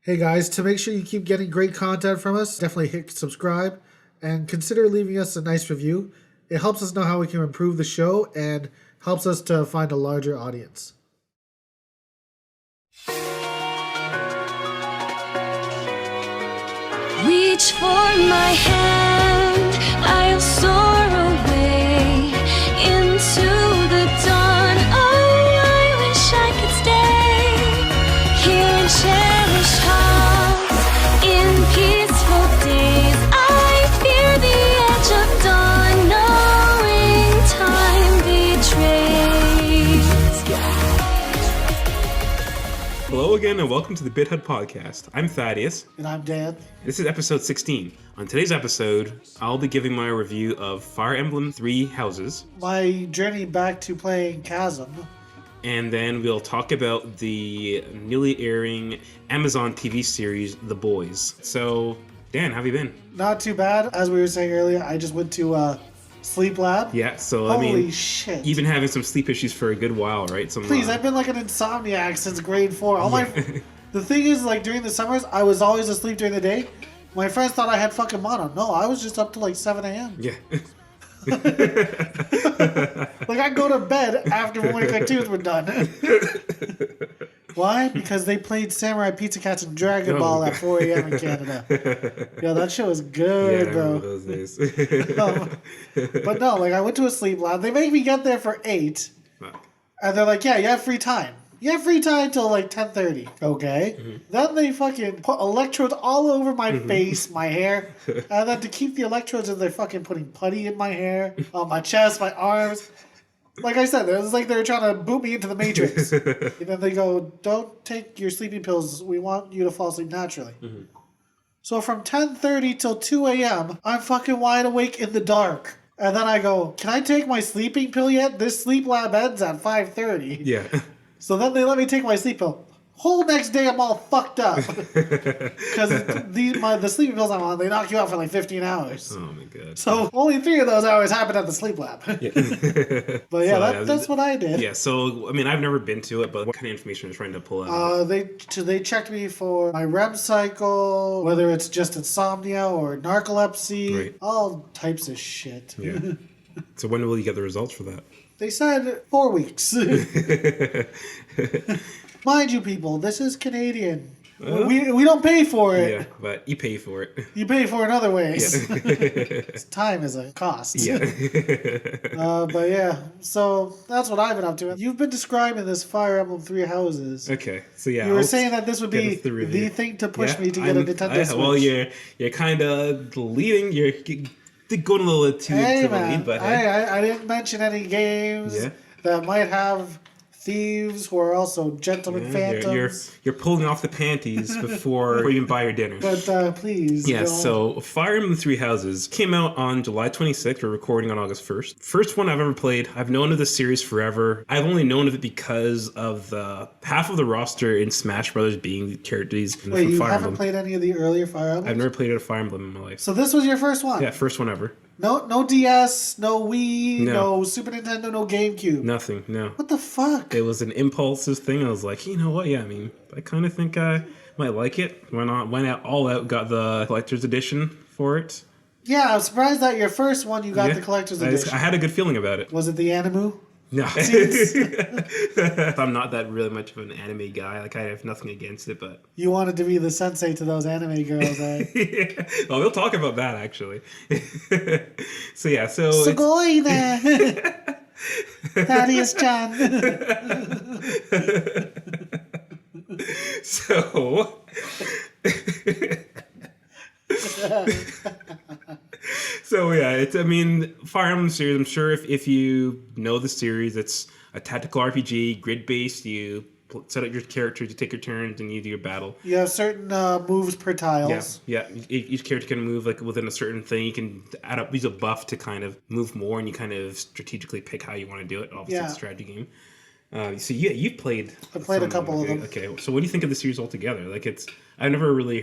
Hey guys, to make sure you keep getting great content from us, definitely hit subscribe and consider leaving us a nice review. It helps us know how we can improve the show and helps us to find a larger audience. Reach for my hand, I'll soar away into the dawn. Oh, I wish I could stay here and cherish hearts in peaceful days. I fear the edge of dawn, knowing time betrays. Hello again and welcome to the BitHUD Podcast. I'm Thaddeus. And I'm Dan. This is episode 16. On today's episode, I'll be giving my review of Fire Emblem 3 Houses. My journey back to playing Chasm. And then we'll talk about the newly airing Amazon TV series, The Boys. So, Dan, how have you been? Not too bad. As we were saying earlier, I just went to sleep lab. Yeah, so Holy shit. You've been having some sleep issues for a good while, right? Please, I've been like an insomniac since grade 4. The thing is, like, during the summers, I was always asleep during the day. My friends thought I had fucking mono. No, I was just up to like 7 a.m. Yeah. Like, I go to bed after morning cartoons were done. Why? Because they played Samurai Pizza Cats and Dragon Ball at 4 a.m. in Canada. Yo, that shit was good, I bro. remember those days. But no, like, I went to a sleep lab. They make me get there for 8. And they're like, yeah, you have free time. You have free time till like 10:30. Okay. Mm-hmm. Then they fucking put electrodes all over my face, my hair. And then to keep the electrodes in, they're fucking putting putty in my hair, on my chest, my arms. Like I said, it was like they were trying to boot me into the Matrix. And then they go, don't take your sleeping pills. We want you to fall asleep naturally. Mm-hmm. So from 10:30 till 2 a.m., I'm fucking wide awake in the dark. And then I go, can I take my sleeping pill yet? This sleep lab ends at 5:30. Yeah. So then they let me take my sleep pill. Whole next day I'm all fucked up. Because the sleeping pills I'm on, they knock you out for like 15 hours. Oh my god. So only 3 of those hours happened at the sleep lab. Yeah. But yeah, that's what I did. Yeah, so, I mean, I've never been to it, but what kind of information are you trying to pull out? They checked me for my REM cycle, whether it's just insomnia or narcolepsy, Right. all types of shit. Yeah. So when will you get the results for that? They said 4 weeks. Mind you, people, this is Canadian. We don't pay for it. Yeah, but you pay for it. You pay for it in other ways. Yeah. Time is a cost. Yeah. But yeah, so that's what I've been up to. You've been describing this Fire Emblem 3 Houses. Okay, so yeah. You were saying that this would be the thing to push me to get a Nintendo Switch. Well, you're kind of leading. You're going a little too the lead, but I didn't mention any games that might have thieves who are also gentlemen phantoms. You're pulling off the panties before you even buy your dinner. But please. Yeah, so Fire Emblem 3 Houses came out on July 26th. We're recording on August 1st. First one I've ever played. I've known of this series forever. I've only known of it because of the half of the roster in Smash Brothers being the characters from Fire Emblem. Wait, you haven't played any of the earlier Fire Emblems? I've never played a Fire Emblem in my life. So this was your first one? Yeah, first one ever. No DS, no Wii, no Super Nintendo, no GameCube. Nothing, no. What the fuck? It was an impulsive thing. I was like, you know what? Yeah, I mean, I kind of think I might like it. Went out all out, got the collector's edition for it. Yeah, I was surprised that your first one you got the collector's edition. I had a good feeling about it. Was it the Animu? No. I'm not that really much of an anime guy. Like, I have nothing against it, but... You wanted to be the sensei to those anime girls, eh? Yeah. Well, we'll talk about that, actually. So, yeah, so... Sugoi there! Thaddeus-chan. So... So yeah, Fire Emblem series, I'm sure if you know the series, it's a tactical RPG, grid-based. You set up your character to take your turns and you do your battle. You have certain moves per tiles. Yeah. Each character can move like within a certain thing. You can use a buff to kind of move more, and you kind of strategigally pick how you want to do it. Obviously, it's a strategy game. So yeah, you've played. I played a couple of them. Okay, so what do you think of the series altogether? Like, we've never really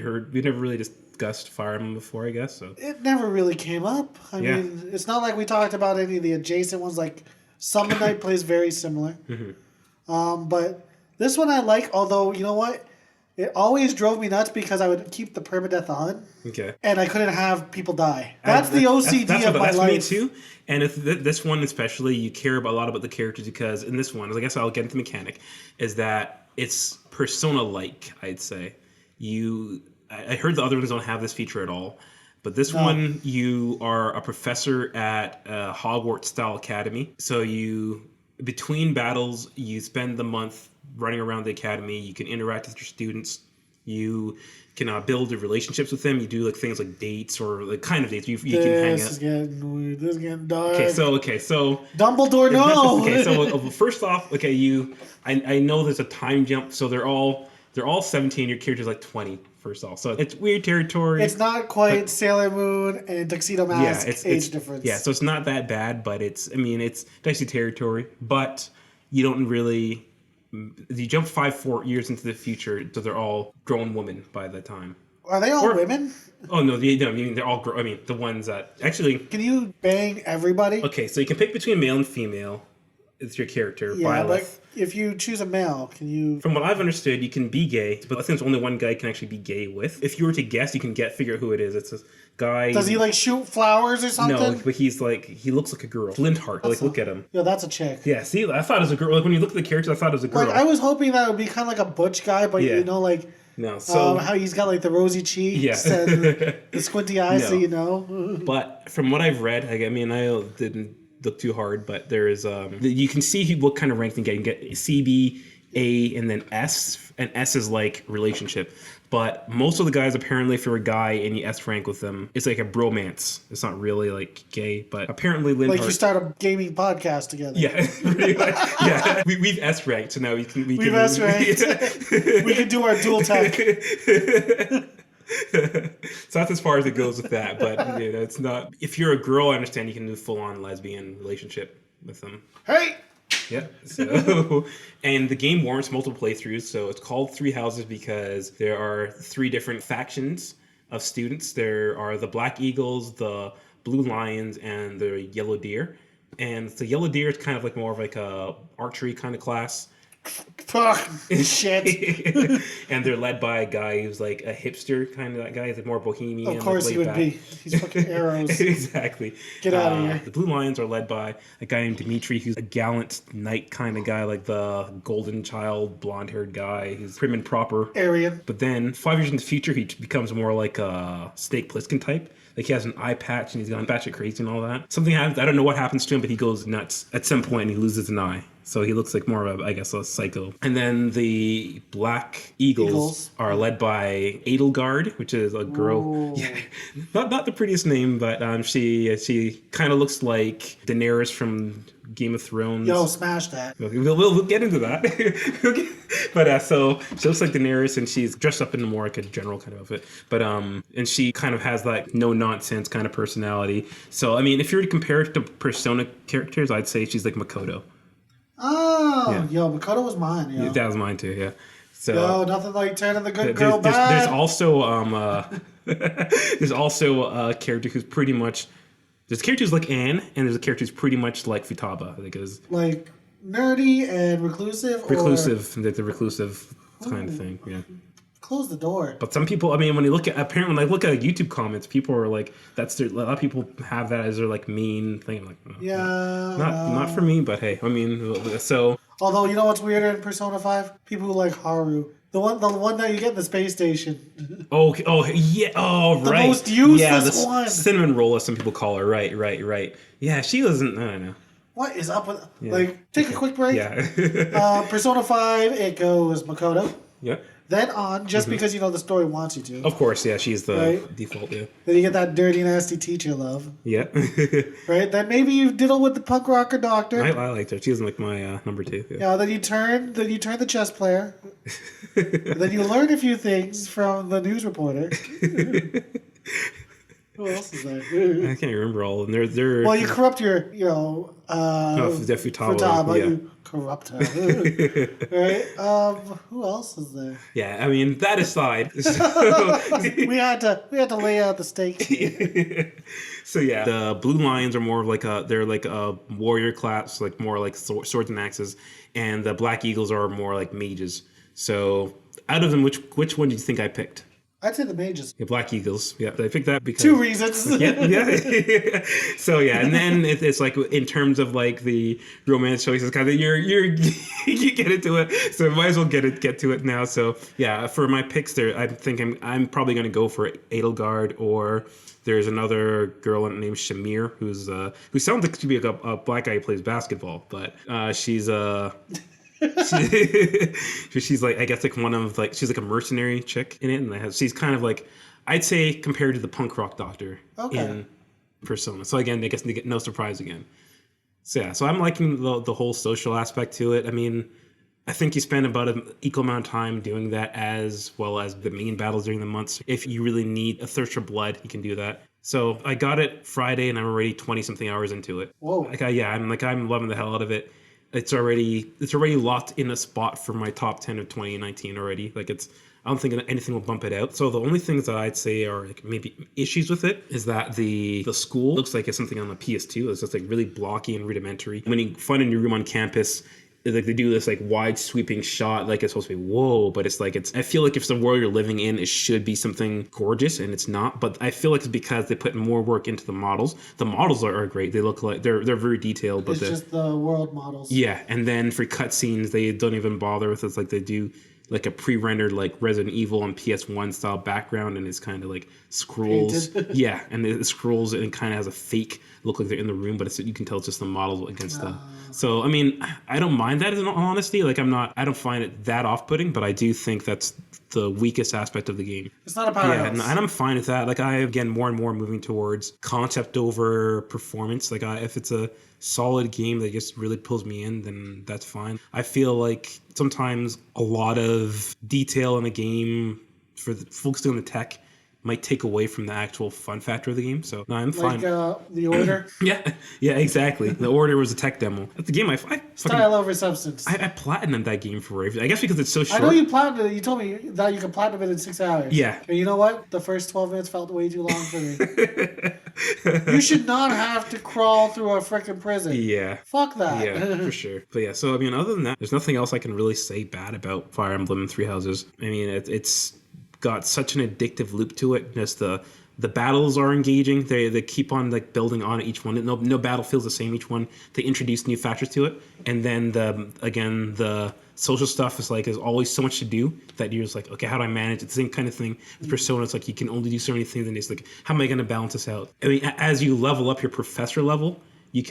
discussed Fire Emblem before, I guess. So it never really came up. I mean, it's not like we talked about any of the adjacent ones. Like Summon Night plays very similar. Mm-hmm. But this one I like. Although you know what, It always drove me nuts because I would keep the permadeath on. Okay. And I couldn't have people die. That's the OCD of my life. That's me too. And if this one especially, you care a lot about the characters because in this one, I guess I'll get into mechanic, is that it's Persona-like, I'd say. I heard the other ones don't have this feature at all. But this one, you are a professor at a Hogwarts-style academy. So between battles, you spend the month running around the academy. You can interact with your students. You can build relationships with them. You do like things like dates or like kind of dates. You can hang out. This is getting weird. This is getting dark. Okay, so Dumbledore, no. Okay, so first off, I know there's a time jump. So they're all 17. Your character's like 20. First off, so it's weird territory. It's not quite Sailor Moon and Tuxedo Mask age difference. Yeah, so it's not that bad, but it's dicey territory. But you don't really. You jump 4 years into the future, so they're all grown women by the time. Are they all women? Oh no, they're all. The ones that actually. Can you bang everybody? Okay, so you can pick between male and female. It's your character. Yeah, but if you choose a male, can you? From what I've understood, you can be gay, but I think there's only one guy can actually be gay with. If you were to guess, you can figure out who it is. It's a guy. Does he like shoot flowers or something? No, but he looks like a girl. Flint-Heart. Look at him. Yeah, that's a chick. Yeah, see, I thought it was a girl. Like when you look at the character, I thought it was a girl. Like I was hoping that it would be kind of like a butch guy, but No, so how he's got like the rosy cheeks and the squinty eyes, so But from what I've read, I didn't look too hard, but there is you can see what kind of rank they get. You can get C, B, A, and then S, and S is like relationship. But most of the guys, apparently, if you're a guy and you S rank with them, it's like a bromance. It's not really like gay, but apparently Lynn like you start a gaming podcast together. Yeah, pretty much. Yeah, we've S ranked, so now we can S ranked. We can do our dual tech. So that's as far as it goes with that, but it's not. If you're a girl, I understand you can do full-on lesbian relationship with them. Hey. Yeah. So, and the game warrants multiple playthroughs. So it's called Three Houses because there are 3 different factions of students. There are the Black Eagles, the Blue Lions, and the Yellow Deer. And the Yellow Deer is kind of like more of like a archery kind of class. Fuck shit. And they're led by a guy who's like a hipster kind of that guy. He's like more bohemian. Of course he would be. He's fucking arrows. Exactly. Get out of here. The Blue Lions are led by a guy named Dimitri, who's a gallant knight kind of guy, like the golden child, blonde-haired guy. He's prim and proper. Aryan. But then 5 years in the future, he becomes more like a Snake Plissken type. Like he has an eye patch and he's gone batshit crazy and all that. Something happens. I don't know what happens to him, but he goes nuts at some point and he loses an eye. So he looks like more of a psycho. And then the Black Eagles are led by Edelgard, which is a girl. Ooh. Yeah, not the prettiest name, but she kind of looks like Daenerys from Game of Thrones. Yo, smash that. We'll get into that. But so she looks like Daenerys, and she's dressed up in more like a general kind of outfit. But and she kind of has like no nonsense kind of personality. So I mean, if you were to compare it to Persona characters, I'd say she's like Makoto. Oh, yeah. Yo, Makoto was mine. Yo. That was mine too. Yeah. So nothing like turning the good girl back. There's also there's also a character who's pretty much. There's characters like Anne, and there's a character who's pretty much like Futaba. I think is like nerdy and reclusive. The reclusive kind of thing. Yeah. Close the door. But some people, I mean, when I look at YouTube comments, people are like, a lot of people have that as their like mean thing. I'm like, oh, yeah, not for me. But hey, I mean, so. Although you know what's weirder in Persona 5? People who like Haru. The one that you get in the space station. Oh yeah. Oh right. The most useless one. Cinnamon roll, as some people call her. Right. Yeah, she wasn't. I don't know. What is up with take a quick break? Yeah. Persona 5, it goes Makoto. Yeah. Then on, just because the story wants you to. Of course, yeah, she's the default, yeah. Then you get that dirty, nasty teacher love. Yeah. Right? Then maybe you diddle with the punk rocker doctor. I liked her. She was like my number 2. Yeah. Then you turn the chess player. Then you learn a few things from the news reporter. Who else is there? I can't remember all of them. They're well, you corrupt your, Futaba. Yeah. You corrupt her. Right? Who else is there? Yeah, I mean, that aside. we had to lay out the stakes. So yeah, the Blue Lions are more of like a warrior class, like more like swords and axes, and the Black Eagles are more like mages. So out of them, which one do you think I picked? I'd say the mages. Yeah, Black Eagles. Yeah, I picked that because 2 reasons. yeah. So yeah, and then it's like in terms of like the romance choices, kind of you're you get into it, so might as well get to it now. So yeah, for my picks there, I think I'm probably gonna go for Edelgard, or there's another girl named Shamir who sounds like she'd be like a black guy who plays basketball, but she's she's like, I guess like one of like, she's like a mercenary chick in it, and she's kind of like, I'd say compared to the punk rock doctor in Persona. So again, I guess no surprise again. So yeah, so I'm liking the whole social aspect to it. I mean, I think you spend about an equal amount of time doing that as well as the main battles during the months. If you really need a thirst for blood, you can do that. So I got it Friday, and I'm already 20 something hours into it. Whoa! I'm loving the hell out of it. It's already locked in a spot for my top 10 of 2019 already. Like I don't think anything will bump it out. So the only things that I'd say are like maybe issues with it is that the school looks like it's something on the PS2. It's just like really blocky and rudimentary. When you find a new room on campus, like they do this like wide sweeping shot, like it's supposed to be whoa, but it's like I feel like if the world you're living in, it should be something gorgeous, and it's not. But I feel like it's because they put more work into the models. The models are great. They look like they're very detailed, but it's just the world models. Yeah, and then for cutscenes, they don't even bother with it. Like they do like a pre-rendered like Resident Evil on PS1 style background, and it's kind of like scrolls. Yeah, and it scrolls and kind of has a fake look like they're in the room, but you can tell it's just the models against them. So I mean, I don't mind that in all honesty. Like I don't find it that off-putting, but I do think that's the weakest aspect of the game. It's not a powerhouse. Yeah, and I'm fine with that. Like I again more and more moving towards concept over performance. Like if it's a solid game that just really pulls me in, then that's fine. I feel like sometimes a lot of detail in a game focusing on the tech might take away from the actual fun factor of the game. So no, I'm fine. Like The Order? yeah, exactly. The Order was a tech demo. That's the game I Style over substance. I platinumed that game for I guess because it's so short. I know you platinumed it. You told me that you could platinum it in 6 hours. Yeah. And you know what? The first 12 minutes felt way too long for me. You should not have to crawl through a freaking prison. Yeah. Fuck that. Yeah, for sure. But yeah, so I mean, other than that, there's nothing else I can really say bad about Fire Emblem Three Houses. I mean, it's got such an addictive loop to it. Just the battles are engaging. They keep on like building on each one. No battle feels the same each one. They introduce new factors to it, and then the social stuff is always so much to do that you're just like, okay, how do I manage it? The same kind of thing with Persona. It's like you can only do so many things, and it's like, how am I going to balance this out? I mean, as you level up your professor level, you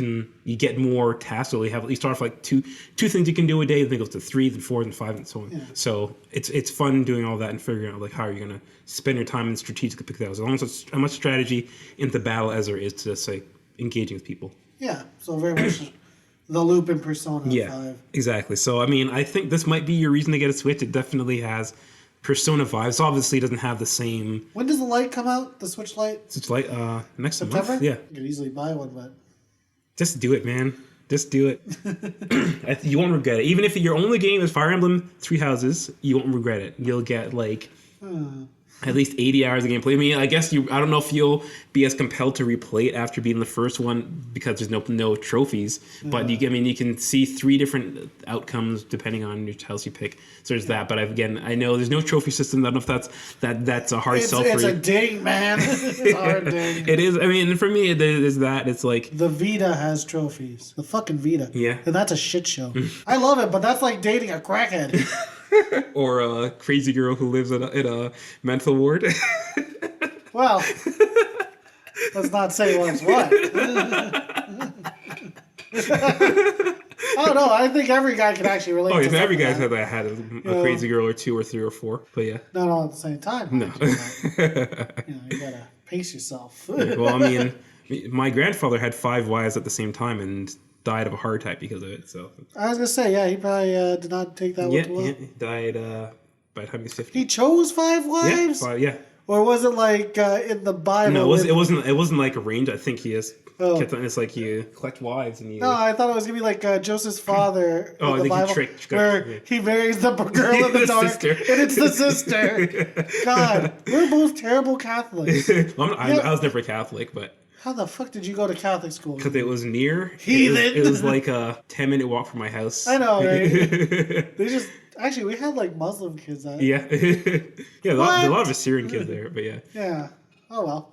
get more tasks. So you start off like two things you can do a day, then it goes to 3, then 4, then 5, and so on. Yeah. So it's fun doing all that and figuring out like how are you gonna spend your time and strategically pick that. As long as it's as much strategy into battle as there is to say engaging with people. Yeah. So very much the loop in Persona 5. Yeah, exactly. So I mean, I think this might be your reason to get a Switch. It definitely has Persona vibes. Obviously, it doesn't have the same. When does the Lite come out? The Switch Lite? Switch Lite next September? month. Yeah. You could easily buy one, but. Just do it, man. Just do it. You won't regret it. Even if your only game is Fire Emblem Three Houses, you won't regret it. You'll get like at least 80 hours of gameplay. I mean, I guess I don't know if you'll be as compelled to replay it after beating the first one because there's no trophies. But you can see 3 different outcomes depending on which house you pick. So there's that. But I know there's no trophy system. I don't know if that's a hard sell for you. It's a ding, man. It's a hard ding. It is. I mean, for me, it is that. It's like the Vita has trophies. The fucking Vita. Yeah. And that's a shit show. I love it, but that's like dating a crackhead. Or a crazy girl who lives in a mental ward. Well, let's not say what's what. Oh no, I think every guy can actually relate. Oh, to yeah, every guy guy's had a crazy girl or 2 or 3 or 4. But yeah, not all at the same time. No, you gotta pace yourself. Yeah, well, I mean, my grandfather had 5 wives at the same time and died of a heart attack because of it. So I was gonna say, yeah, he probably did not take that one well. Yeah, he died by the time he was 50. He chose 5 wives. Yeah, 5, yeah. Or was it like in the Bible? No, it wasn't like arranged. I think he just kept on. It's like you collect wives and you. No, I thought it was gonna be like Joseph's father. Oh, in the Bible, he marries the girl in the dark, sister. And it's the sister. God, we're both terrible Catholics. I was never Catholic, but. How the fuck did you go to Catholic school? Because it was near. Heathen. It was like a 10-minute walk from my house. I know, right? Actually, we had like Muslim kids. Yeah. Yeah, a lot of Assyrian kids there, but yeah. Yeah. Oh well.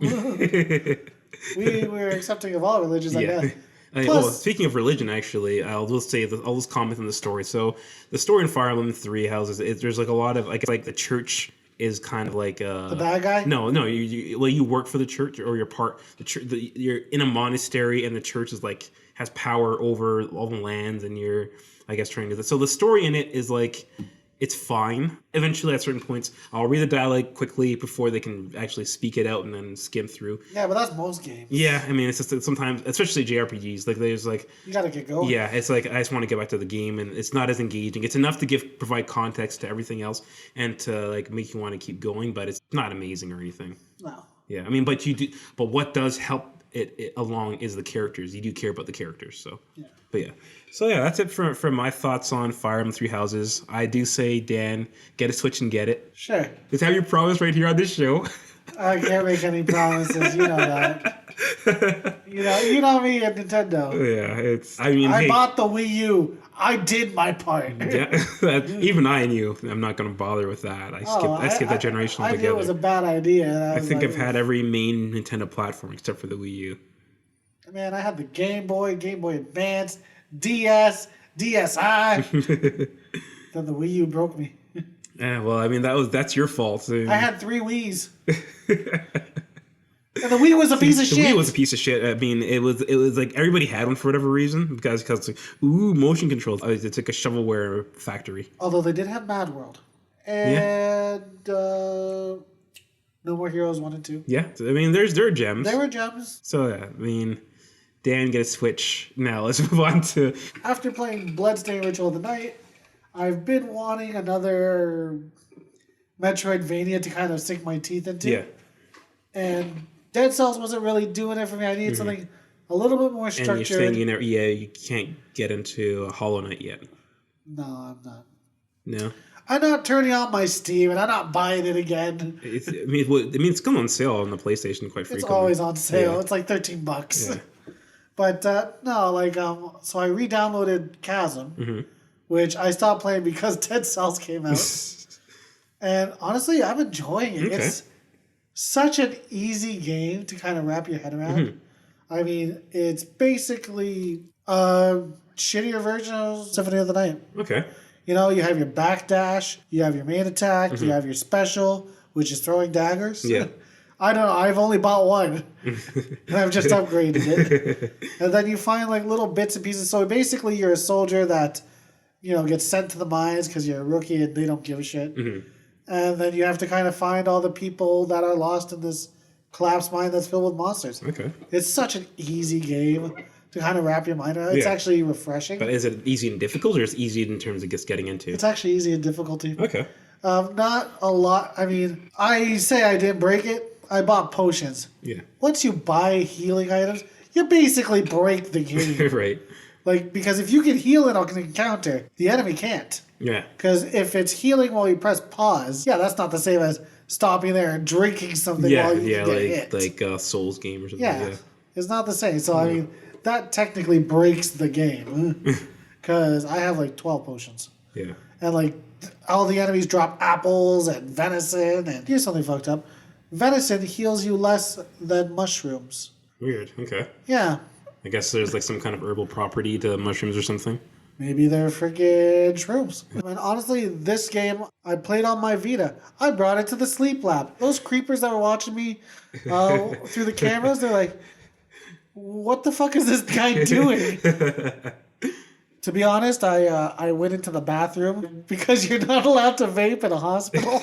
we were accepting of all religions, I guess. Well, speaking of religion, actually, I'll just comment on the story. So, the story in Fire Emblem 3 houses there's like a lot of like the church is kind of like the bad guy. No, you work for the church or you're part the church. You're in a monastery and the church is like has power over all the lands and you're I guess trying to do that. So the story in it is like. It's fine. Eventually, at certain points, I'll read the dialogue quickly before they can actually speak it out and then skim through. Yeah, but that's most games. Yeah, I mean, it's just that sometimes, especially JRPGs, like there's like you gotta get going. Yeah, it's like I just want to get back to the game, and it's not as engaging. It's enough to provide context to everything else and to like make you want to keep going, but it's not amazing or anything. No. Yeah, I mean, but what does help it along is the characters. You do care about the characters, so. Yeah. But yeah. So yeah, that's it for my thoughts on Fire Emblem Three Houses. I do say, Dan, get a Switch and get it. Sure. Just have your promise right here on this show. I can't make any promises. You know that. You know me at Nintendo. Yeah, I bought the Wii U. I did my part. Yeah, even I knew I'm not going to bother with that. I skipped that generation altogether. I knew it was a bad idea. I think I've had every main Nintendo platform except for the Wii U. Man, I had the Game Boy Advance, DS, DSi. Then the Wii U broke me. Yeah, well, I mean that's your fault. I had 3 Wiis. And the Wii was a piece of shit. The Wii was a piece of shit. I mean, it was like everybody had one for whatever reason because it's like motion controls. It's like a shovelware factory. Although they did have Mad World and No More Heroes 1 and 2. Yeah, I mean, there are gems. There were gems. So yeah, I mean. Dan, get a Switch. Now let's move on to... After playing Bloodstained Ritual of the Night, I've been wanting another Metroidvania to kind of sink my teeth into. Yeah. And Dead Cells wasn't really doing it for me. I needed something a little bit more structured. And you're saying you can't get into a Hollow Knight yet. No, I'm not. No? I'm not turning on my Steam, and I'm not buying it again. It's still on sale on the PlayStation quite frequently. It's always on sale. Yeah. It's like $13. Yeah. But no, so I re-downloaded Chasm, which I stopped playing because Dead Cells came out. And honestly, I'm enjoying it. Okay. It's such an easy game to kind of wrap your head around. I mean, it's basically a shittier version of Symphony of the Night. Okay. You know, you have your backdash, you have your main attack, you have your special, which is throwing daggers. Yeah. I don't know. I've only bought one, and I've just upgraded it. And then you find like little bits and pieces. So basically, you're a soldier that, gets sent to the mines because you're a rookie and they don't give a shit. And then you have to kind of find all the people that are lost in this collapsed mine that's filled with monsters. Okay. It's such an easy game to kind of wrap your mind around. It's actually refreshing. But is it easy and difficult, or is it easy in terms of just getting into? It's actually easy in difficulty. Okay. Not a lot. I mean, I say I didn't break it. I bought potions. Yeah. Once you buy healing items, you basically break the game. Right. Like, because if you can heal in an encounter, the enemy can't. Yeah. Because if it's healing while you press pause, that's not the same as stopping there and drinking something while you get hit. Like a Souls game or something. Yeah. It's not the same. So, I mean, that technically breaks the game. Because I have like 12 potions. Yeah. And like, all the enemies drop apples and venison. And here's something fucked up. Venison heals you less than mushrooms. Weird. Okay. Yeah. I guess there's like some kind of herbal property to mushrooms or something. Maybe they're freaking shrooms. And honestly, this game I played on my Vita. I brought it to the sleep lab. Those creepers that were watching me through the cameras, they're like, what the fuck is this guy doing? To be honest, I went into the bathroom because you're not allowed to vape in a hospital.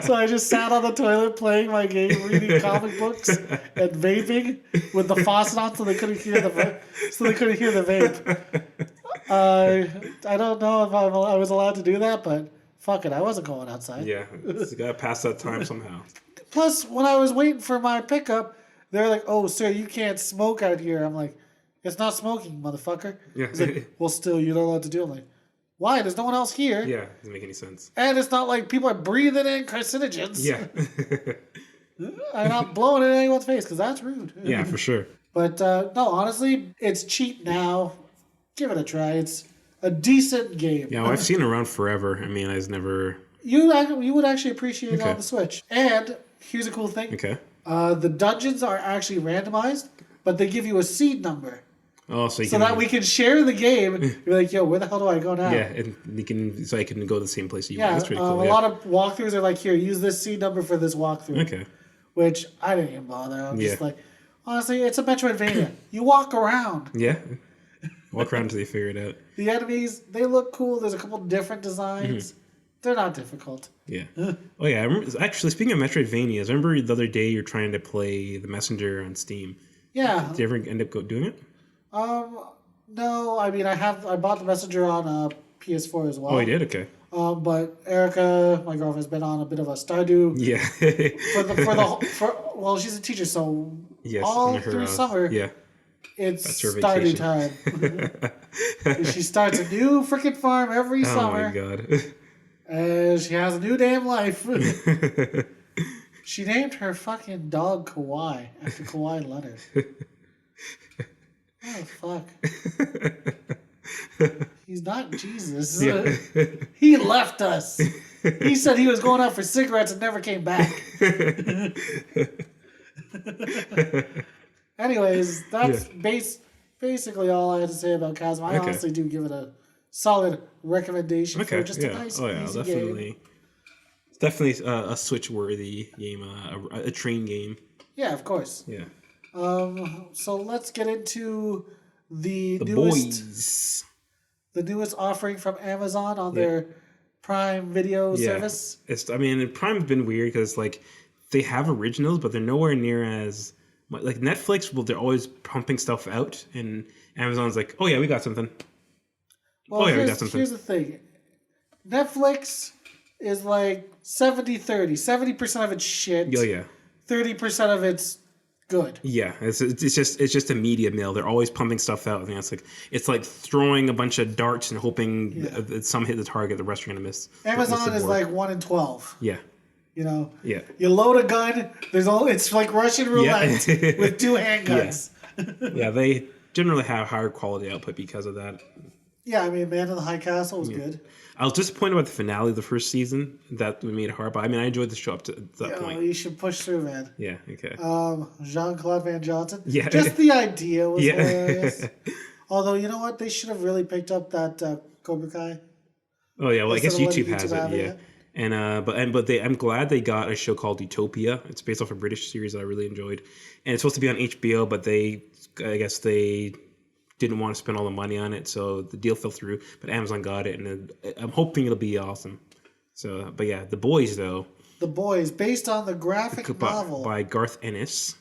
So I just sat on the toilet playing my game, reading comic books, and vaping with the faucet on so they couldn't hear the vape. I don't know if I was allowed to do that, but fuck it, I wasn't going outside. Yeah, you gotta pass that time somehow. Plus, when I was waiting for my pickup, they're like, "Oh, sir, you can't smoke out here." I'm like, it's not smoking, motherfucker. Yeah. He's like, well, still, you're not allowed to do it. I'm like, why? There's no one else here. Yeah, doesn't make any sense. And it's not like people are breathing in carcinogens. Yeah. I'm not blowing it in anyone's face, because that's rude. Yeah, for sure. But, no, honestly, it's cheap now. Give it a try. a decent game. Yeah, well, I've seen it around forever. I mean, I was never... You would actually appreciate it on the Switch. And here's a cool thing. Okay. The dungeons are actually randomized, but they give you a seed number. Oh, so that we can share the game. You're like, yo, where the hell do I go now? Yeah, and I can go to the same place you want. That's pretty cool. A lot of walkthroughs are like, here, use this seed number for this walkthrough. Okay. Which I didn't even bother. I'm just like, honestly, it's a Metroidvania. You walk around. Yeah. Walk around until you figure it out. The enemies, they look cool. There's a couple different designs. They're not difficult. Yeah. Oh, yeah. I remember, actually, speaking of Metroidvanias, I remember the other day you're trying to play The Messenger on Steam. Yeah. Did you ever end up doing it? No. I mean, I bought the Messenger on PS4 as well. Oh, you did? Okay. But Erica, my girlfriend's been on a bit of a Stardew. Yeah. Well, she's a teacher, so yes, all through summer, it's Stardew time. She starts a new freaking farm every summer. Oh my god. And she has a new damn life. She named her fucking dog Kawhi after Kawhi Leonard. Oh, fuck. He's not Jesus. Yeah. He left us. He said he was going out for cigarettes and never came back. Anyways, that's basically all I had to say about Chasm. I honestly do give it a solid recommendation for just a nice, easy game. It's definitely a Switch-worthy game, a train game. Yeah, of course. Yeah. So let's get into the newest offering from Amazon on their Prime Video service. Prime's been weird because like they have originals, but they're nowhere near as like Netflix. Well, they're always pumping stuff out, and Amazon's like, oh yeah, we got something. Well, we got something. Here's the thing: Netflix is like 70-30. 70% of it's shit. Oh yeah. 30% of it's good. Yeah, it's just a media mill. They're always pumping stuff out. I think it's like throwing a bunch of darts and hoping that some hit the target, the rest are gonna miss. Amazon is like 1 in 12. Yeah. You know. Yeah. You load a gun. It's like Russian roulette with 2 handguns. Yeah, they generally have higher quality output because of that. Yeah, I mean, Man in the High Castle was good. I was disappointed about the finale of the first season. That made it hard, but I mean, I enjoyed the show up to that point. You should push through, man. Yeah, okay. Jean-Claude Van Johnson. Yeah. Just the idea was hilarious. Although, you know what? They should have really picked up that Cobra Kai. Oh, yeah. Well, I guess YouTube has it, yeah. And I'm glad they got a show called Utopia. It's based off a British series that I really enjoyed. And it's supposed to be on HBO, but I guess they didn't want to spend all the money on it, so the deal fell through. But Amazon got it, and I'm hoping it'll be awesome. So, but yeah, The Boys though. The Boys, based on the graphic novel by Garth Ennis,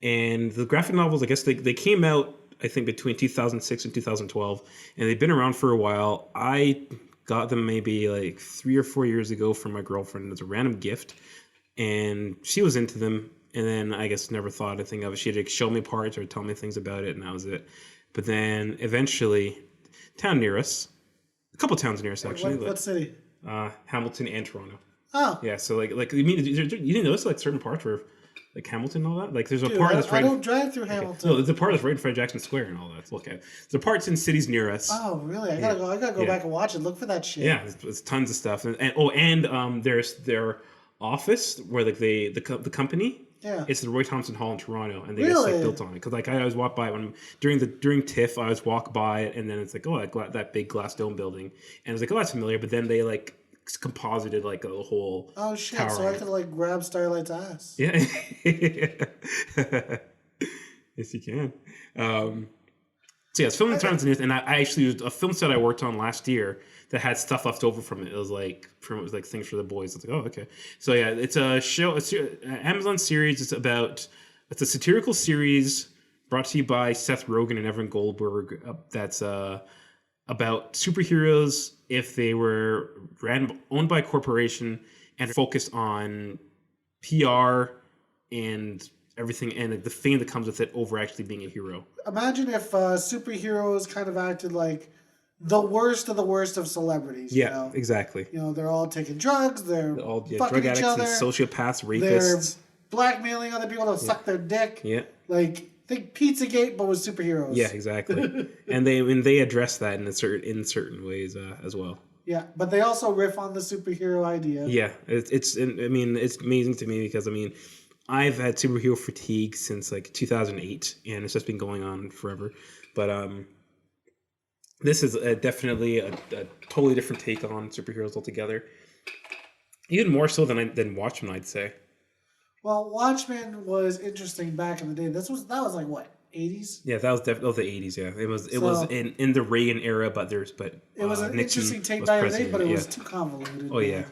and the graphic novels, I guess they came out I think between 2006 and 2012, and they've been around for a while. I got them maybe like 3 or 4 years ago from my girlfriend as a random gift, and she was into them. And then I guess never thought anything of it. She'd show me parts or tell me things about it, and that was it. But then eventually, a couple towns near us actually. What city? Hamilton and Toronto. Oh. Yeah, so like you mean you didn't notice like certain parts were like Hamilton and all that? Like there's a part that's right. I don't drive through Hamilton. No, there's a part that's right in front of Jackson Square and all that. Okay. There's parts in cities near us. Oh, really? I gotta go back and watch it. Look for that shit. Yeah, there's tons of stuff. And there's their office where like the company. Yeah, it's the Roy Thompson Hall in Toronto, and they just like built on it. Because like I always walk by it during TIFF, I always walk by it, and then it's like that big glass dome building, and it's like that's familiar. But then they like composited like a whole tower. So I could like grab Starlight's ass. Yeah, yes you can. So yeah, it's filmed in Toronto, and I actually used a film set I worked on last year that had stuff left over from it. It was like things for the boys. It's like, oh, okay. So yeah, it's a show, an Amazon series. It's a satirical series brought to you by Seth Rogen and Evan Goldberg. That's about superheroes if they were owned by a corporation and focused on PR and everything and the fame that comes with it over actually being a hero. Imagine if superheroes kind of acted like the worst of celebrities. Yeah, you know? Exactly. You know, they're all taking drugs. They're all fucking drug addicts each other. And sociopaths, rapists. They're blackmailing other people to suck their dick. Yeah. Like, Think Pizzagate, but with superheroes. Yeah, exactly. and they address that in certain ways as well. Yeah, but they also riff on the superhero idea. Yeah, it's amazing to me because I've had superhero fatigue since like 2008, and it's just been going on forever. But this is definitely a totally different take on superheroes altogether. Even more so than Watchmen, I'd say. Well, Watchmen was interesting back in the day. That was like what, 80s? Yeah, that was definitely the 80s. Yeah, it was in the Reagan era, but it was an Nixon interesting take back in the day, but it was too convoluted. Oh yeah.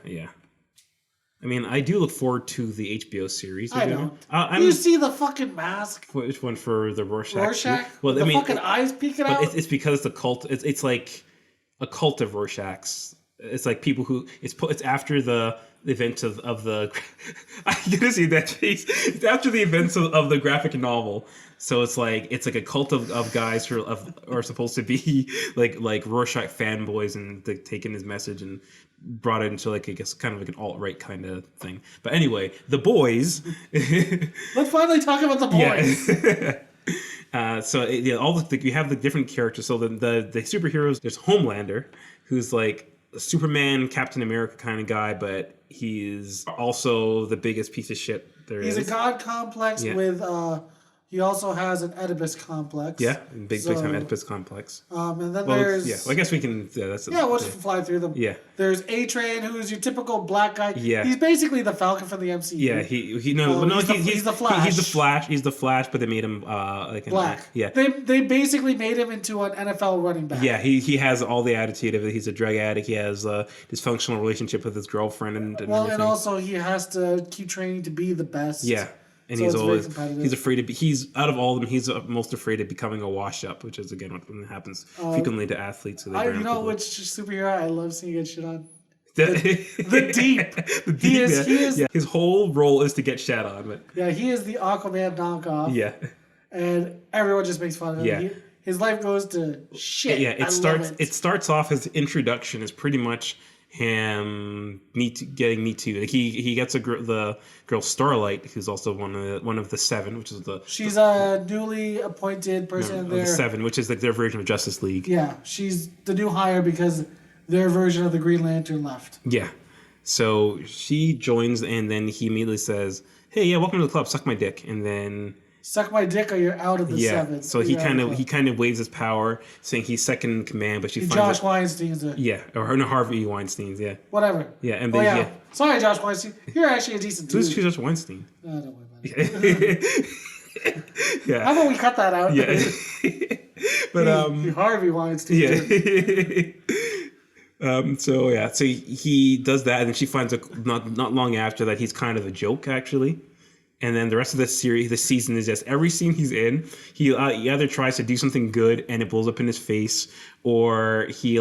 I mean, I do look forward to the HBO series. I don't. You see the fucking mask? Which one for the Rorschach? Rorschach? Well, the fucking eyes peeking out? But it's because it's a cult. It's like a cult of Rorschachs. It's like people who... It's after the events of the... I gotta see that face. It's after the events of the graphic novel. So it's like a cult of guys who are supposed to be like Rorschach fanboys, and they've taken his message and brought it into like, I guess, kind of like an alt-right kind of thing. But anyway, The Boys. Let's finally talk about The Boys. Yeah. So we have the different characters. So the superheroes, there's Homelander, who's like a Superman, Captain America kind of guy, but he's also the biggest piece of shit there is. He's a god complex with... He also has an Oedipus complex. Yeah, big time Oedipus complex. And then there's... Yeah, well, I guess we can... we'll just fly through them. Yeah. There's A-Train, who's your typical black guy. Yeah. He's basically the Falcon from the MCU. Yeah, he's the Flash. He's the Flash, but they made him black. Yeah. They basically made him into an NFL running back. Yeah, he has all the attitude of it. He's a drug addict. He has a dysfunctional relationship with his girlfriend and everything. And also he has to keep training to be the best. Yeah. And so he's afraid to be. He's out of all of them. He's most afraid of becoming a wash up, which is again what happens frequently to athletes. So you know which superhero I love seeing get shit on? The Deep. The Deep. He is. Yeah. His whole role is to get shat on. But yeah, he is the Aquaman knockoff. Yeah. And everyone just makes fun of him. Yeah. His life goes to shit. Yeah. It starts off. His introduction is pretty much him getting Me Too. Like he gets the girl Starlight, who's also one of the Seven, which is she's a newly appointed person there. The Seven, which is like their version of Justice League. Yeah, she's the new hire because their version of the Green Lantern left. Yeah, so she joins, and then he immediately says, "Hey, yeah, welcome to the club. Suck my dick," and then. Suck my dick or you're out of the Seven. So he kind of waves his power, saying he's second in command, but she finds Josh Weinstein's or no, Harvey Weinstein's, yeah. Whatever. Yeah, and Sorry, Josh Weinstein. You're actually a decent dude. Who's Josh Weinstein? No, don't worry about it. Yeah. How about we cut that out? Yeah. But Harvey Weinstein. Yeah. So he does that, and then she finds not long after that he's kind of a joke actually. And then the rest of the season is just every scene he's in, he either tries to do something good and it blows up in his face, or he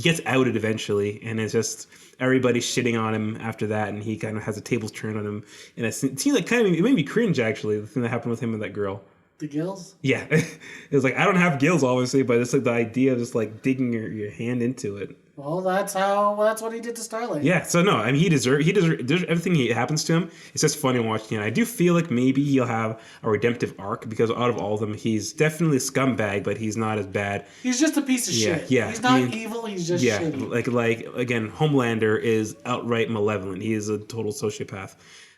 gets outed eventually, and it's just everybody's shitting on him after that, and he kind of has the tables turned on him. And it seems like it made me cringe actually, the thing that happened with him and that girl. The gills? Yeah, it was like I don't have gills obviously, but it's like the idea of just like digging your hand into it. Well, that's what he did to Starlight. Yeah, so no, I mean he deserves everything happens to him. It's just funny watching it. I do feel like maybe he'll have a redemptive arc because out of all of them, he's definitely a scumbag, but he's not as bad. He's just a piece of shit. Yeah, he's not evil. He's just shitty. Like again, Homelander is outright malevolent. He is a total sociopath.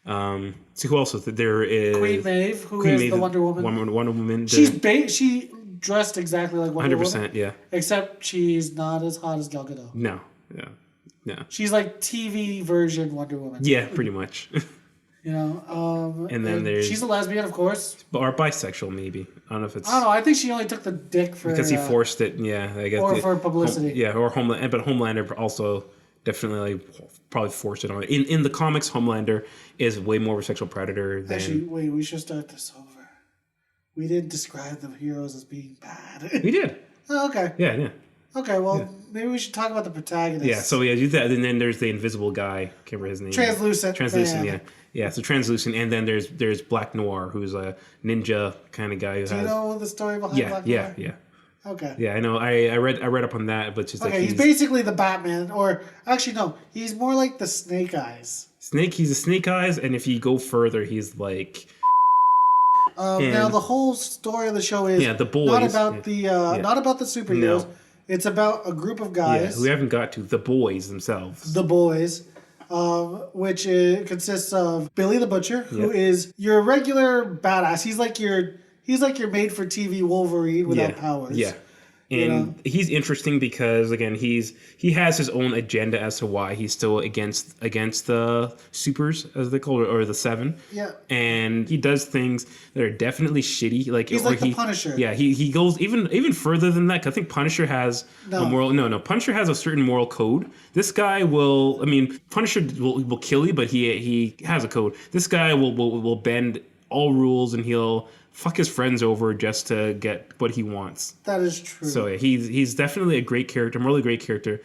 So who else? There is Queen Maeve, who is the Wonder Woman. Wonder Woman. She dressed exactly like Wonder Woman. 100%, yeah. Except she's not as hot as Gal Gadot. No, yeah, yeah. She's like TV version Wonder Woman. Yeah, pretty much. And then she's a lesbian, of course, or bisexual, maybe. I don't know if it's. I don't know. I think she only took the dick for because he forced it. Yeah, I guess. Or for publicity. Or Homelander, but Homelander also definitely probably forced it on. In the comics, Homelander is way more of a sexual predator than. Actually, wait. We should start this over. We didn't describe the heroes as being bad. We did. Oh, okay. Yeah. Okay, well, maybe we should talk about the protagonist. Yeah, so do that, and then there's the invisible guy. I can't remember his name. Translucent, yeah. Yeah, so Translucent, and then there's Black Noir, who's a ninja kind of guy. Do you know the story behind Black Noir? Yeah. Okay. Yeah, I know. I read up on that, but just okay, he's basically the Batman, or actually no, he's more like the Snake Eyes. He's a Snake Eyes, and if you go further, he's like. Now the whole story of the show is the boys. not about not about the superheroes. No. It's about a group of guys. who we haven't got to, the boys themselves. The boys, which consists of Billy the Butcher, who is your regular badass. He's like your made for TV Wolverine without powers. Yeah. And he's interesting because again he has his own agenda as to why he's still against the supers, as they call it, or the Seven. Yeah. And he does things that are definitely shitty. Like he's like the Punisher. Yeah, he goes even further than that. 'Cause I think Punisher has a moral. No, Punisher has a certain moral code. This guy will. I mean, Punisher will kill you, but he has a code. This guy will bend all rules, and he'll fuck his friends over just to get what he wants. That is true. So yeah, he's definitely a great character, a really great character.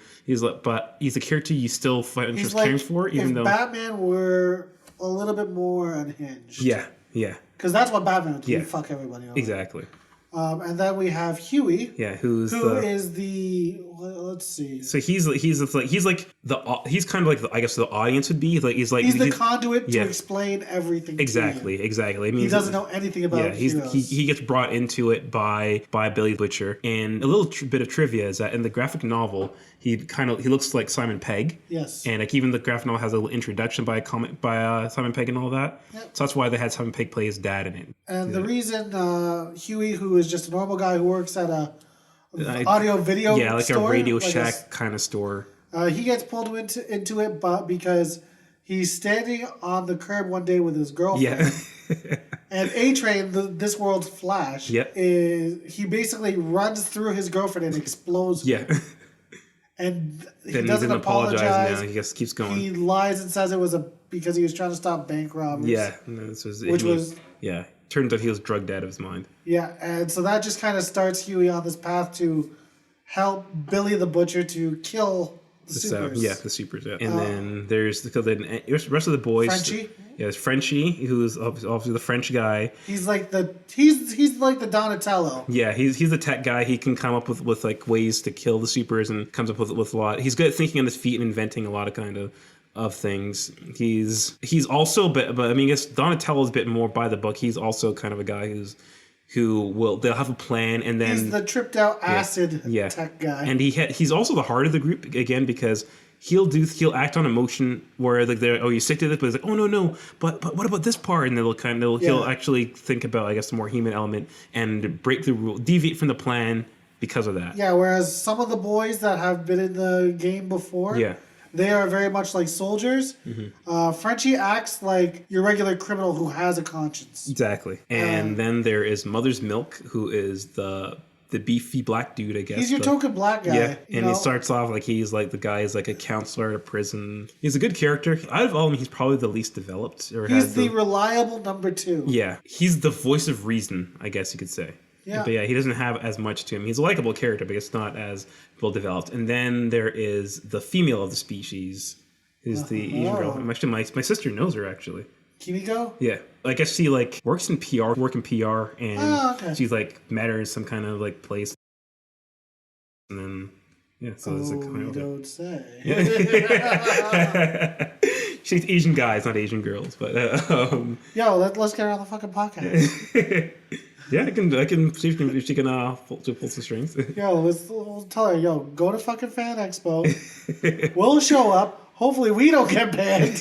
But he's a character you still find interest caring for, even though Batman were a little bit more unhinged. Yeah. Because that's what Batman would do. He'd fuck everybody over. Exactly. And then we have Huey. Yeah, who is the let's see. So he's kind of like the audience would be. He's the conduit to explain everything. Exactly. I mean, he doesn't know anything about heroes. He gets brought into it by Billy Butcher. And a little bit of trivia is that in the graphic novel, he looks like Simon Pegg. Yes. And like even the graphic novel has a little introduction by Simon Pegg and all that. Yep. So that's why they had Simon Pegg play his dad in it. And the reason Huey, who is just a normal guy who works at a audio video store, a Radio Shack kind of store. He gets pulled into it, but because he's standing on the curb one day with his girlfriend. Yeah. And A-Train, this world's Flash, he basically runs through his girlfriend and explodes her. Yeah. And he doesn't apologize. Now. He just keeps going. He lies and says it was because he was trying to stop bank robbers. Yeah. Turns out he was drugged out of his mind. Yeah, and so that just kind of starts Huey on this path to help Billy the Butcher to kill the supers. The supers. Yeah. And then there's the rest of the boys. Frenchie. Yeah, there's Frenchie, who's obviously the French guy. He's like the Donatello. Yeah, he's the tech guy. He can come up with like ways to kill the supers and comes up with a lot. He's good at thinking on his feet and inventing a lot of kind of things. He's also but I mean, I guess Donatello's a bit more by the book. He's also kind of a guy they'll have a plan, and then he's the tripped out acid tech guy. And he's also the heart of the group again, because he'll act on emotion where like you're sick to this, but it's like, oh no, but what about this part? And he'll actually think about, I guess, the more human element and break the rule, deviate from the plan because of that. Yeah, whereas some of the boys that have been in the game before, they are very much like soldiers. Mm-hmm. Frenchie acts like your regular criminal who has a conscience. Exactly. And then there is Mother's Milk, who is the beefy black dude, I guess. He's your token black guy. Yeah, and he starts off like he's like the guy is like a counselor at a prison. He's a good character. Out of all of them, he's probably the least developed. He's the reliable number 2. Yeah, he's the voice of reason, I guess you could say. Yeah. But he doesn't have as much to him. He's a likable character, but it's not as well developed. And then there is the female of the species, who's the Asian girl. Actually, my sister knows her, actually. Kimiko? Yeah. I guess she works in PR, and she's met her in some kind of place. And then so it's you don't say. Yeah. She's Asian guys, not Asian girls, but Yo, let's get her on the fucking podcast. Yeah, I can see if she can pull some strings. Yo, we'll tell her, go to fucking Fan Expo. We'll show up. Hopefully we don't get banned.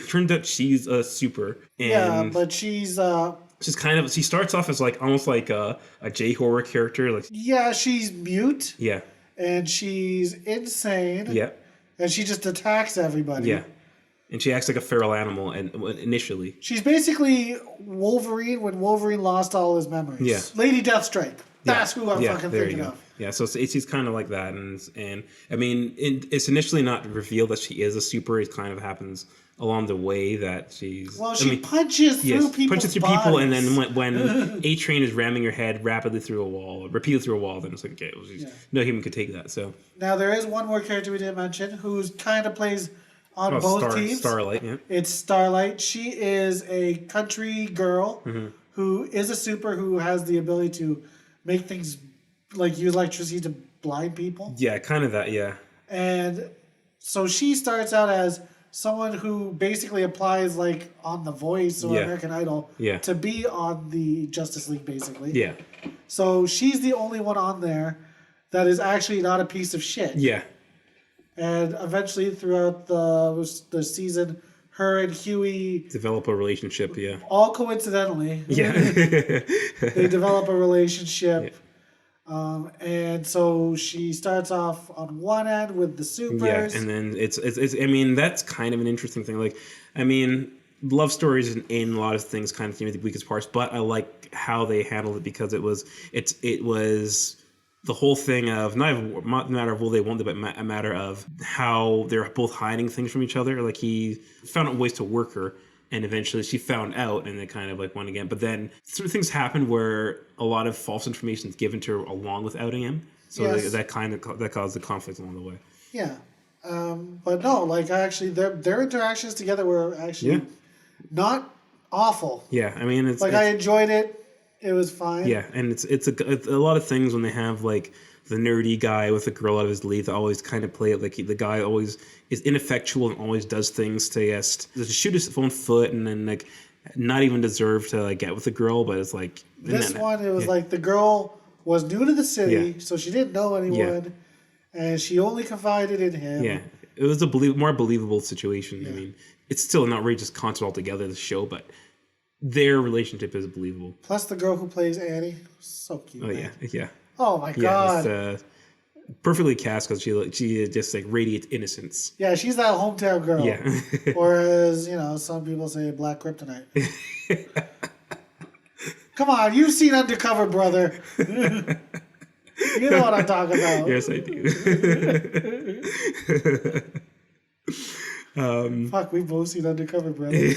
Turned out she's a super. And but she's she starts off as almost like a J-horror character. She's mute. Yeah. And she's insane. Yeah. And she just attacks everybody. Yeah. And she acts like a feral animal initially. She's basically Wolverine when Wolverine lost all his memories. Yeah. Lady Deathstrike. That's who I'm fucking thinking of. Yeah, so she's kind of like that. And I mean, it's initially not revealed that she is a super. It kind of happens along the way that she's... Well, she punches through people's bodies. And then when A-Train is ramming her head repeatedly through a wall, then it's like, okay, no human could take that, so... Now, there is one more character we didn't mention who's kind of plays... on both teams. Starlight, yeah. It's Starlight. She is a country girl who is a super who has the ability to make things use electricity to blind people. Yeah, kind of that, yeah. And so she starts out as someone who basically applies like on The Voice or American Idol to be on the Justice League, basically. Yeah. So she's the only one on there that is actually not a piece of shit. Yeah. And eventually, throughout the season, her and Huey develop a relationship. Yeah. All coincidentally. Yeah. They develop a relationship. Yeah. And so she starts off on one end with the supers. Yeah, and then it's I mean, that's kind of an interesting thing. Like, I mean, love stories in a lot of things kind of came with the weakest parts, but I like how they handled it because it was the whole thing of not a matter of will they won't, but a matter of how they're both hiding things from each other. Like he found out ways to work her. And eventually she found out and they kind of like went again. But then things happened where a lot of false information is given to her along with outing him. So that caused the conflict along the way. Yeah. But no, like actually their interactions together were actually not awful. Yeah. I mean, it's I enjoyed it. It was fine. Yeah. And it's a lot of things when they have like the nerdy guy with a girl out of his league that always kind of play it like the guy always is ineffectual and always does things to shoot his own foot and then like not even deserve to like get with the girl, but it's like this one. It was like the girl was new to the city, so she didn't know anyone, and she only confided in him. Yeah, it was a more believable situation. Yeah. I mean, it's still an outrageous concept altogether, the show, but their relationship is believable. Plus, the girl who plays Annie, so cute. Oh man. Yeah. Oh my god. It's, perfectly cast because she just like radiates innocence. Yeah, she's that hometown girl. Yeah. Or as some people say, Black Kryptonite. Come on, you've seen Undercover, brother. You know what I'm talking about. Yes, I do. Fuck, we've both seen Undercover, brother.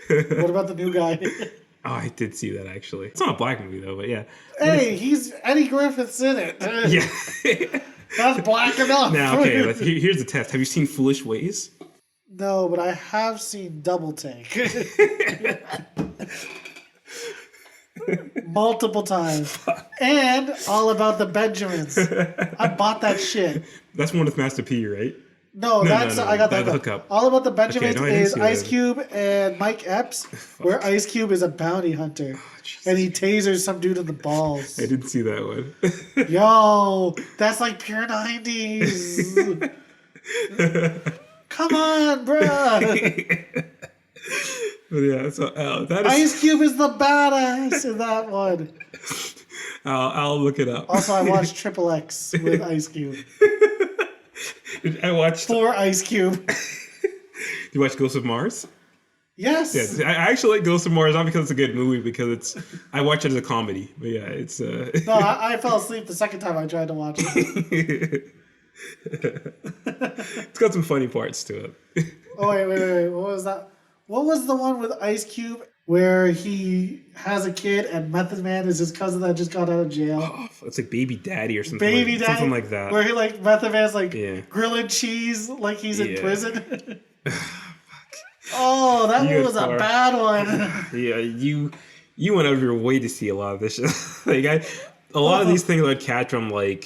What about the new guy? Oh, I did see that actually. It's not a black movie though, but yeah. Hey, he's Eddie Griffith's in it. Yeah. That's black enough. Now, okay, here's the test. Have you seen Foolish Ways? No, but I have seen Double Take. Multiple times. And All About the Benjamins. I bought that shit. That's one with Master P, right? No, I got that hookup. All About the Benjamins is Ice Cube and Mike Epps, where Ice Cube is a bounty hunter. And he tasers some dude in the balls. I didn't see that one. Yo, that's like pure 90s. Come on, bruh. But yeah, so that is... Ice Cube is the badass in that one. I'll look it up. Also, I watched Triple X with Ice Cube. I watched... For Ice Cube. Did you watch Ghost of Mars? Yes. Yeah, I actually like Ghost of Mars, not because it's a good movie, because I watch it as a comedy. But yeah, it's... No, I fell asleep the second time I tried to watch it. It's got some funny parts to it. Oh, wait. What was that? What was the one with Ice Cube where he has a kid and Method Man is his cousin that just got out of jail? Oh, it's like Baby Daddy or something. Something like that. Where he Method Man's grilling cheese like he's in prison. Oh, that one was a bad one. Yeah, you went out of your way to see a lot of this shit. A lot of these things I'd catch on when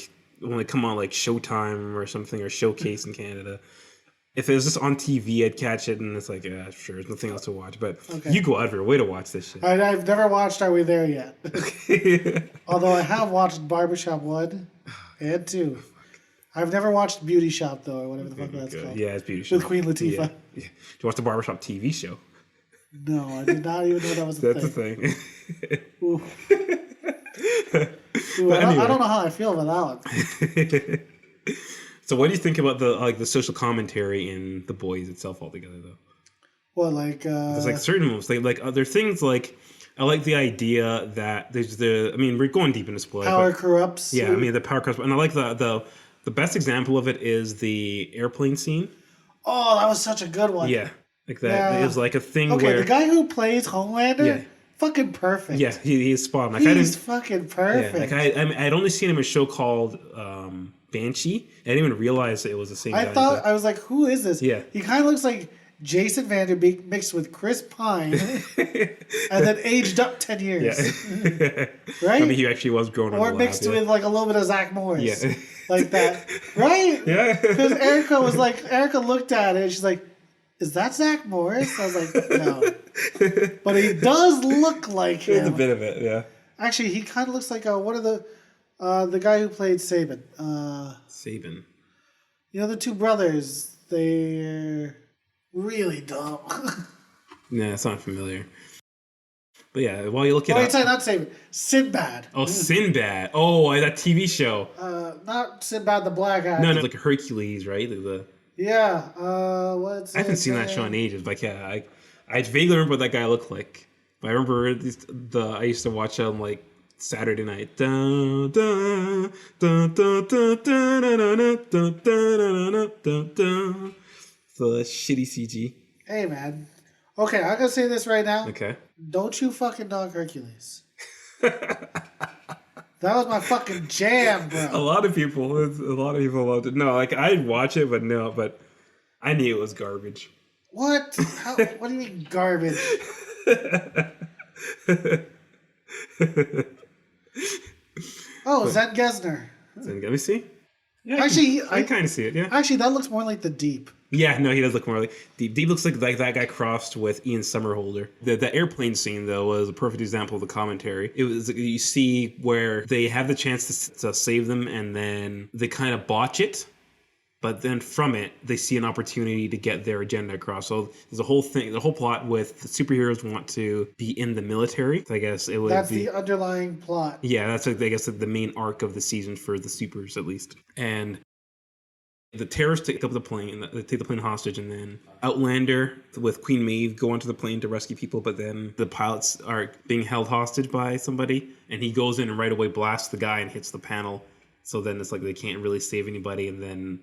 they come on Showtime or something or Showcase in Canada. If it was just on TV, I'd catch it and it's like, yeah, sure, there's nothing else to watch. But you go out of your way to watch this shit. I've never watched Are We There Yet? Although I have watched Barbershop 1 and 2. I've never watched Beauty Shop, though, or whatever the fuck that's called. Yeah, it's Beauty Shop. With Queen Latifah. Yeah. Did you watch the Barbershop TV show? No, I did not even know that was a thing. That's a thing. Ooh. Ooh, I don't know how I feel about that one. So what do you think about the social commentary in The Boys itself altogether, though? Well, there's certain moments, like other things, like I like the idea that we're going deep into spoilers. Power corrupts. Yeah, the power corrupts, and I like the best example of it is the airplane scene. Oh, that was such a good one. Yeah, like that. Yeah. It was like a thing where... Okay, the guy who plays Homelander, fucking perfect. Yeah, he's spot on. He's fucking perfect. Yeah, I'd only seen him in a show called Banshee. I didn't even realize it was the same guy. I was like, who is this? Yeah. He kind of looks like Jason Vanderbeek mixed with Chris Pine and then aged up 10 years. Yeah. Right? I mean, he actually was grown up. Or mixed with like a little bit of Zach Morris. Yeah. Like that. Right? Yeah. Because Erica looked at it and she's like, is that Zach Morris? I was like, no. But he does look like him. There's a bit of it, yeah. Actually, he kind of looks like one of the guy who played Saban. Saban. You know, the two brothers. They're really dumb. Yeah, it's not familiar. But yeah, while you look it up. Sorry, not Saban. Sinbad. Oh, Sinbad. Oh, that TV show. Not Sinbad the black guy. No, like Hercules, right? Yeah. What's I haven't seen that show in ages, but yeah, I vaguely remember what that guy looked like. I remember I used to watch him like Saturday night. The shitty CG. Hey man. Okay, I'm gonna say this right now. Okay. Don't you fucking dog Hercules. That was my fucking jam, bro. A lot of people loved it. No, like I'd watch it, but I knew it was garbage. What? What do you mean garbage? Oh, Zen Gesner. Let me see. Yeah, actually, I kind of see it. Yeah. Actually, that looks more like the Deep. Yeah, no, he does look more like Deep. Deep looks like that guy crossed with Ian Somerhalder. The airplane scene though was a perfect example of the commentary. It was, you see where they have the chance to save them and then they kind of botch it. But then from it, they see an opportunity to get their agenda across. So there's a whole thing, the whole plot with the superheroes want to be in the military. I guess it would. That's the underlying plot. Yeah, that's I guess the main arc of the season for the supers at least. And the terrorists take up the plane. They take the plane hostage, and then Outlander with Queen Maeve go onto the plane to rescue people. But then the pilots are being held hostage by somebody, and he goes in and right away blasts the guy and hits the panel. So then it's like they can't really save anybody, and then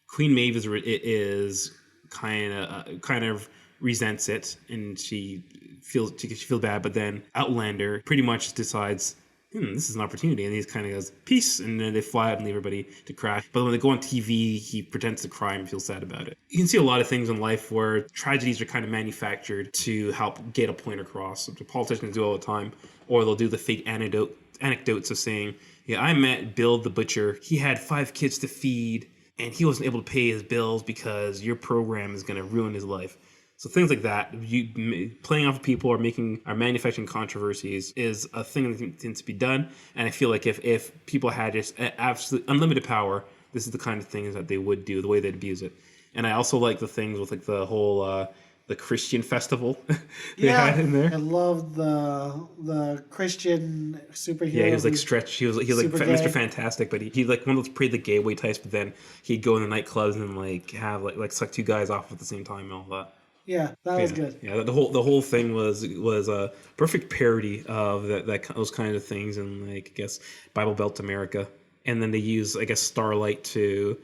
Queen Maeve is kind of resents it, and she feels bad. But then Outlander pretty much decides, this is an opportunity, and he kind of goes peace, and then they fly out and leave everybody to crash. But when they go on TV, he pretends to cry and feel sad about it. You can see a lot of things in life where tragedies are kind of manufactured to help get a point across. The politicians do all the time, or they'll do the fake anecdotes of saying, yeah, I met Bill the butcher. He had 5 kids to feed, and he wasn't able to pay his bills because your program is going to ruin his life. So things like that, playing off of people or manufacturing controversies is a thing that needs to be done. And I feel like if people had just absolute unlimited power, this is the kind of things that they would do, the way they'd abuse it. And I also like the things with like the whole the Christian festival they had in there. I loved the Christian superhero. Yeah, he was like Stretch. He was like Mr. Fantastic, but he like one of those played the gateway types. But then he'd go in the nightclubs and like have like suck 2 guys off at the same time and all that. Yeah, that was good. Yeah, the whole thing was a perfect parody of those kinds of things in like I guess Bible Belt America. And then they use I guess Starlight to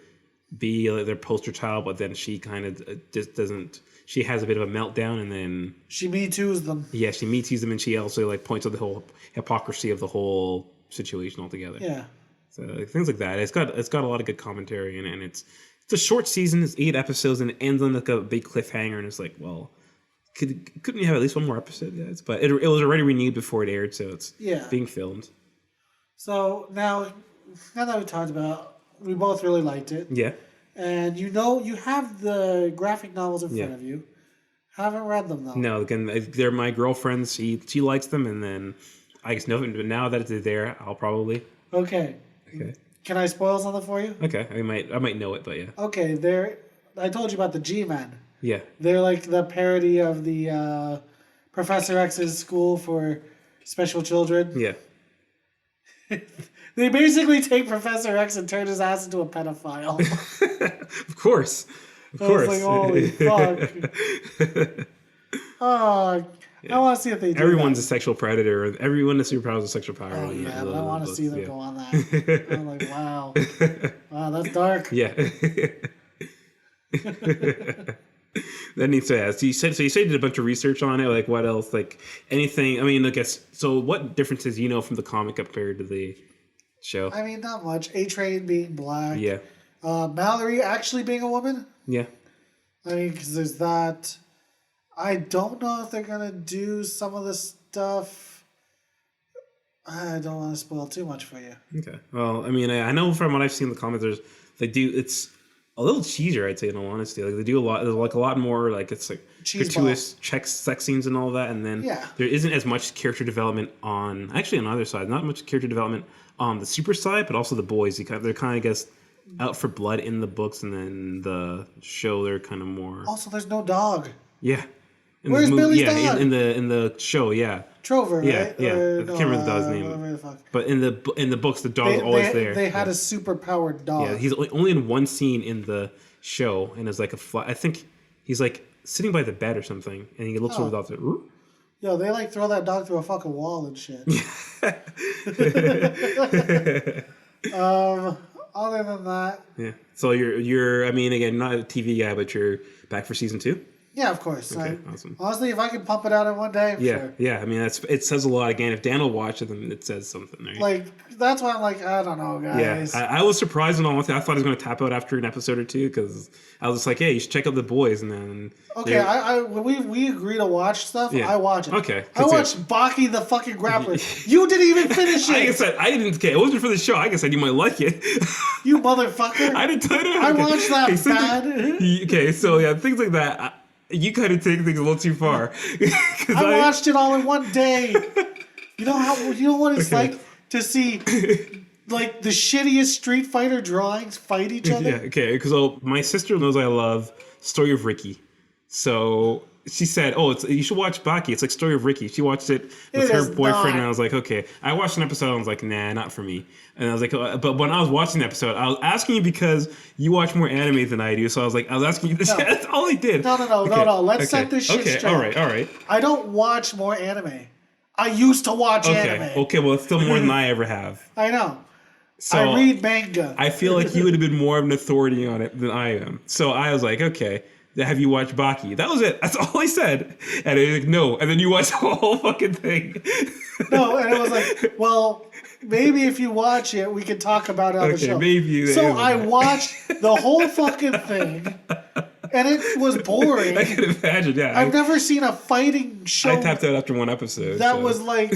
be like their poster child, but then she kind of just doesn't. She has a bit of a meltdown, and then she Me Too's them. Yeah, she Me Too's them, and she also like points out the whole hypocrisy of the whole situation altogether. Yeah, so things like that. It's got a lot of good commentary, and it's a short season. It's 8 episodes, and it ends on like a big cliffhanger, and it's like, well, couldn't you have at least one more episode, guys? But it was already renewed before it aired, so it's being filmed. So now that we talked about, we both really liked it. Yeah. And you have the graphic novels in front of you. Haven't read them though. No, again, they're my girlfriend's. She likes them, and then I guess but now that it's there, I'll probably. Okay. Can I spoil something for you? Okay, I might know it, but yeah. Okay, I told you about the G-Men. Yeah. They're like the parody of the Professor X's school for special children. Yeah. They basically take Professor X and turn his ass into a pedophile. Of course. I was like, holy fuck. Oh, I want to see if they do Everyone's a sexual predator. Everyone in the superpower is a sexual power. Oh, yeah, but I want to see them go on that. I'm like, wow. Wow, that's dark. Yeah. That needs to ask. So you said you did a bunch of research on it. Like, what else? Like, anything? I mean, I guess. So, what differences from the comic compared to the show? I mean, not much. A-Train being black. Yeah. Mallory actually being a woman. Yeah. I mean, because there's that. I don't know if they're gonna do some of the stuff. I don't want to spoil too much for you. Okay. Well, I mean, I know from what I've seen in the comments, it's a little cheesier, I'd say, in all honesty. Like, they do a lot, there's like a lot more, like, it's like gratuitous sex scenes and all that, and then there isn't as much character development on the other side, not much character development on the super side, but also the boys. They're kind of, I guess, out for blood in the books, and then the show, they're kind of more... Also, there's no dog. Yeah. Where's Billy's dog? In the show, yeah. Trover, right? Yeah. I can't remember the dog's name. But in the books, the dog's always there. They had a super powered dog. Yeah, he's only in one scene in the show, and it's like I think he's like sitting by the bed or something, and he looks over the dog. Like, yo, they like throw that dog through a fucking wall and shit. Other than that, yeah. So you're I mean, again, not a TV guy, but you're back for season 2. Yeah, of course. Okay, awesome. Honestly, if I can pump it out in one day, sure. Yeah. I mean, it says a lot. Again, if Dan will watch it, then it says something. Right? Like, that's why I'm like, I don't know, guys. Yeah, I was surprised and all. I thought he was going to tap out after an episode or two because I was just like, hey, you should check out the boys, and then when we agree to watch stuff, I watch it. Okay, I watched Baki the fucking Grappler. You didn't even finish it. Like I said, I didn't. Okay, it wasn't for the show. I guess you might like it. You motherfucker! I didn't tell you. I watched that bad. Okay, so yeah, things like that. You kind of take things a little too far. I watched it all in one day. You know what it's like to see like the shittiest Street Fighter drawings fight each other? Yeah, okay, because my sister knows I love Story of Ricky. So she said, you should watch Baki. It's like Story of Ricky. She watched it with her boyfriend, and I was like, okay. I watched an episode, and I was like, nah, not for me. And I was like, but when I was watching the episode, I was asking you because you watch more anime than I do. So I was asking you this. No. That's all I did. No. Let's set this shit straight. All right. I don't watch more anime. I used to watch anime. Okay, well, it's still more than I ever have. I know. So I read manga. I feel like you would have been more of an authority on it than I am. So I was like, okay. Have you watched Baki? That was it. That's all I said. And I was like, no. And then you watched the whole fucking thing. No, and it was like, well, maybe if you watch it, we can talk about it on the show. Maybe. So I watched the whole fucking thing, and it was boring. I can imagine, yeah. I've never seen a fighting show. I tapped out after one episode. That was like,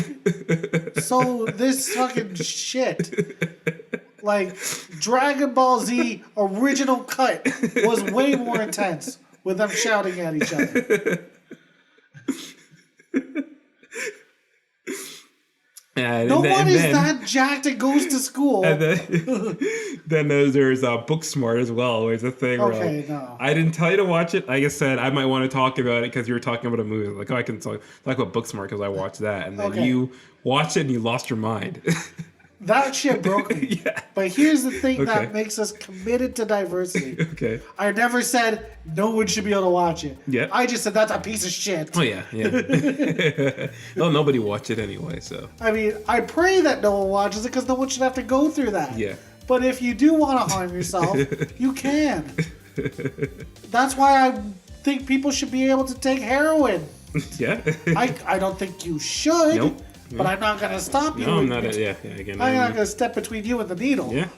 so this fucking shit. Like, Dragon Ball Z original cut was way more intense with them shouting at each other. No one is that jacked and goes to school. And then there's Booksmart as well, where it's a thing where no. I didn't tell you to watch it. Like I said, I might want to talk about it because you were talking about a movie. Like, I can talk about Booksmart because I watched that. And then you watched it and you lost your mind. That shit broke me. Yeah. But here's the thing that makes us committed to diversity. Okay. I never said no one should be able to watch it. Yeah. I just said that's a piece of shit. Oh, yeah. Well, nobody watched it anyway, so. I mean, I pray that no one watches it because no one should have to go through that. Yeah. But if you do want to harm yourself, you can. That's why I think people should be able to take heroin. Yeah. I don't think you should. Nope. But I'm not going to stop you. No, I'm not. Again, I'm not going to step between you and the needle. Yeah.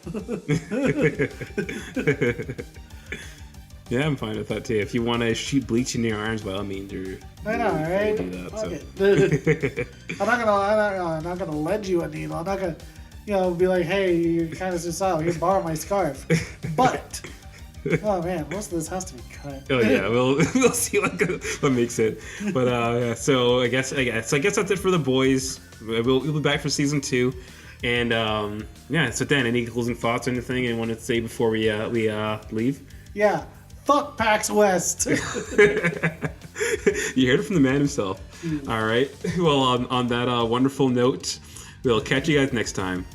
Yeah, I'm fine with that too. If you want to shoot bleach in your arms, by all means, I know, right? Do that, so. I'm not gonna lend you a needle. I'm not gonna, be like, hey, you're kind of suicidal. Here, borrow my scarf. But. Oh man, most of this has to be cut. Oh yeah, we'll see what makes it. But yeah, so I guess that's it for the boys. We'll be back for season 2, and yeah. So Dan, any closing thoughts or anything you want to say before we leave? Yeah, fuck PAX West. You heard it from the man himself. All right. Well, on that wonderful note, we'll catch you guys next time.